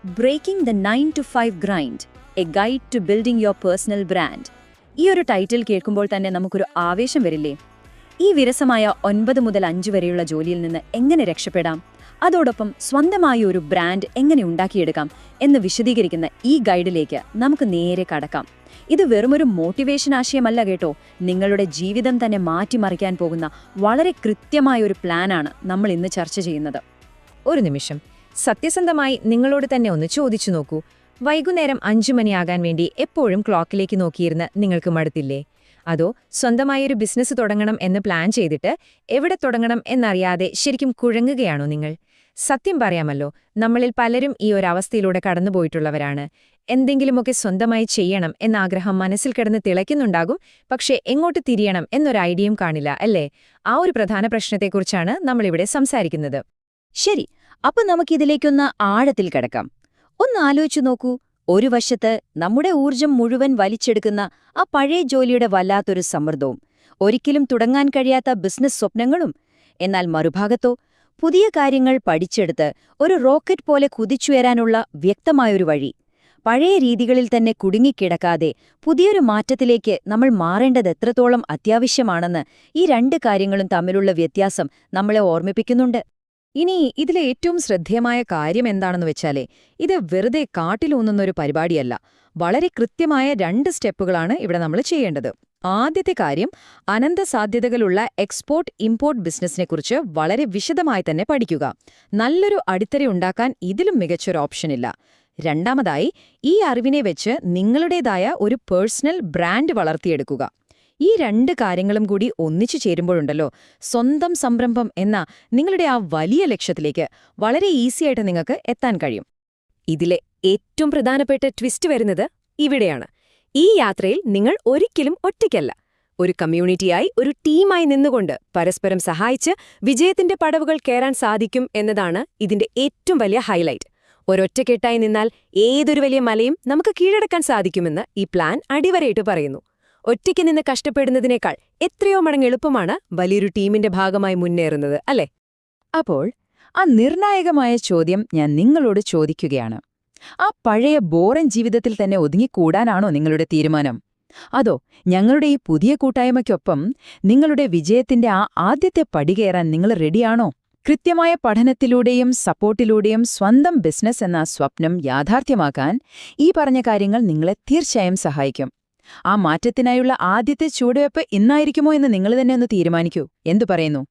Breaking the 9 to 5 grind, a guide to building your personal brand. ഈ ഒരു title കേൾക്കുമ്പോൾ തന്നെ നമുക്കൊരു ആവേശം വരില്ലേ? ഈ വിരസമായ 9 മുതൽ 5 വരെയുള്ള ജോലിയിൽ നിന്ന് എങ്ങനെ രക്ഷപ്പെടാം, അതോടൊപ്പം സ്വന്തമായ ഒരു ബ്രാൻഡ് എങ്ങനെ ഉണ്ടാക്കിയെടുക്കാം എന്ന് വിശദീകരിക്കുന്ന ഈ ഗൈഡിലേക്ക് നമുക്ക് നേരെ കടക്കാം. ഇത് വെറുമൊരു മോട്ടിവേഷൻ ആശയമല്ല കേട്ടോ, നിങ്ങളുടെ ജീവിതം തന്നെ മാറ്റിമറിക്കാൻ പോകുന്ന വളരെ കൃത്യമായ ഒരു പ്ലാനാണ് നമ്മൾ ഇന്ന് ചർച്ച ചെയ്യുന്നത്. ഒരു നിമിഷം, സത്യസന്ധമായി നിങ്ങളോട് തന്നെ ഒന്ന് ചോദിച്ചു നോക്കൂ. വൈകുന്നേരം 5 മണിയാകാൻ വേണ്ടി എപ്പോഴും ക്ലോക്കിലേക്ക് നോക്കിയിരുന്ന് നിങ്ങൾക്ക് മടുത്തില്ലേ? അതോ സ്വന്തമായൊരു ബിസിനസ് തുടങ്ങണം എന്ന് പ്ലാൻ ചെയ്തിട്ട് എവിടെ തുടങ്ങണം എന്നറിയാതെ ശരിക്കും കുഴങ്ങുകയാണോ നിങ്ങൾ? സത്യം പറയാമല്ലോ, നമ്മളിൽ പലരും ഈ ഒരവസ്ഥയിലൂടെ കടന്നുപോയിട്ടുള്ളവരാണ്. എന്തെങ്കിലുമൊക്കെ സ്വന്തമായി ചെയ്യണം എന്ന ആഗ്രഹം മനസ്സിൽ കിടന്ന് തിളയ്ക്കുന്നുണ്ടാകും, പക്ഷേ എങ്ങോട്ട് തിരിയണം എന്നൊരു ഐഡിയയും കാണില്ല, അല്ലേ? ആ ഒരു പ്രധാന പ്രശ്നത്തെക്കുറിച്ചാണ് നമ്മളിവിടെ സംസാരിക്കുന്നത്. ശരി, അപ്പൊ നമുക്കിതിലേക്കൊന്ന് ആഴത്തിൽ കിടക്കാം. ഒന്ന് ആലോചിച്ചു നോക്കൂ. ഒരു വശത്ത് നമ്മുടെ ഊർജം മുഴുവൻ വലിച്ചെടുക്കുന്ന ആ പഴയ ജോലിയുടെ വല്ലാത്തൊരു സമ്മർദ്ദവും, ഒരിക്കലും തുടങ്ങാൻ കഴിയാത്ത ബിസിനസ് സ്വപ്നങ്ങളും. എന്നാൽ മറുഭാഗത്തോ, പുതിയ കാര്യങ്ങൾ പഠിച്ചെടുത്ത് ഒരു റോക്കറ്റ് പോലെ കുതിച്ചുയരാനുള്ള വ്യക്തമായൊരു വഴി. പഴയ രീതികളിൽ തന്നെ കുടുങ്ങിക്കിടക്കാതെ പുതിയൊരു മാറ്റത്തിലേക്ക് നമ്മൾ മാറേണ്ടത് എത്രത്തോളം അത്യാവശ്യമാണെന്ന് ഈ രണ്ട് കാര്യങ്ങളും തമ്മിലുള്ള വ്യത്യാസം നമ്മളെ ഓർമ്മിപ്പിക്കുന്നുണ്ട്. ഇനി ഇതിലെ ഏറ്റവും ശ്രദ്ധേയമായ കാര്യം എന്താണെന്ന് വെച്ചാലേ, ഇത് വെറുതെ കാട്ടിലൂന്നുന്നൊരു പരിപാടിയല്ല. വളരെ കൃത്യമായ 2 സ്റ്റെപ്പുകളാണ് ഇവിടെ നമ്മൾ ചെയ്യേണ്ടത്. ആദ്യത്തെ കാര്യം, അനന്തസാധ്യതകളുള്ള എക്സ്പോർട്ട് ഇമ്പോർട്ട് ബിസിനസ്സിനെക്കുറിച്ച് വളരെ വിശദമായി തന്നെ പഠിക്കുക. നല്ലൊരു അടിത്തറയുണ്ടാക്കാൻ ഇതിലും മികച്ചൊരു ഓപ്ഷനില്ല. രണ്ടാമതായി, ഈ അറിവിനെ വെച്ച് നിങ്ങളുടേതായ ഒരു പേഴ്സണൽ ബ്രാൻഡ് വളർത്തിയെടുക്കുക. ഈ 2 കാര്യങ്ങളും കൂടി ഒന്നിച്ചു ചേരുമ്പോഴുണ്ടല്ലോ, സ്വന്തം സംരംഭം എന്ന നിങ്ങളുടെ ആ വലിയ ലക്ഷ്യത്തിലേക്ക് വളരെ ഈസിയായിട്ട് നിങ്ങൾക്ക് എത്താൻ കഴിയും. ഇതിലെ ഏറ്റവും പ്രധാനപ്പെട്ട ട്വിസ്റ്റ് വരുന്നത് ഇവിടെയാണ്. ഈ യാത്രയിൽ നിങ്ങൾ ഒരിക്കലും ഒറ്റയ്ക്കല്ല. ഒരു കമ്മ്യൂണിറ്റിയായി, ഒരു ടീമായി നിന്നുകൊണ്ട് പരസ്പരം സഹായിച്ച് വിജയത്തിന്റെ പടവുകൾ കയറാൻ സാധിക്കും എന്നതാണ് ഇതിന്റെ ഏറ്റവും വലിയ ഹൈലൈറ്റ്. ഒരൊറ്റക്കെട്ടായി നിന്നാൽ ഏതൊരു വലിയ മലയും നമുക്ക് കീഴടക്കാൻ സാധിക്കുമെന്ന് ഈ പ്ലാൻ അടിവരയിട്ട് പറയുന്നു. ഒറ്റയ്ക്ക് നിന്ന് കഷ്ടപ്പെടുന്നതിനേക്കാൾ എത്രയോ മടങ്ങ് എളുപ്പമാണ് വലിയൊരു ടീമിന്റെ ഭാഗമായി മുന്നേറുന്നത്, അല്ലേ? അപ്പോൾ ആ നിർണായകമായ ചോദ്യം ഞാൻ നിങ്ങളോട് ചോദിക്കുകയാണ്. ആ പഴയ ബോറൻ ജീവിതത്തിൽ തന്നെ ഒതുങ്ങിക്കൂടാനാണോ നിങ്ങളുടെ തീരുമാനം? അതോ ഞങ്ങളുടെ ഈ പുതിയ കൂട്ടായ്മയ്ക്കൊപ്പം നിങ്ങളുടെ വിജയത്തിന്റെ ആ ആദ്യത്തെ പടി കയറാൻ നിങ്ങൾ റെഡിയാണോ? കൃത്യമായ പഠനത്തിലൂടെയും സപ്പോർട്ടിലൂടെയും സ്വന്തം ബിസിനസ് എന്ന സ്വപ്നം യാഥാർത്ഥ്യമാക്കാൻ ഈ പറഞ്ഞ കാര്യങ്ങൾ നിങ്ങളെ തീർച്ചയായും സഹായിക്കും. ആ മാറ്റത്തിനായുള്ള ആദ്യത്തെ ചുവടുവയ്പ് ഇന്നായിരിക്കുമോ എന്ന് നിങ്ങൾ തന്നെ ഒന്ന് തീരുമാനിക്കൂ. എന്തു പറയുന്നു?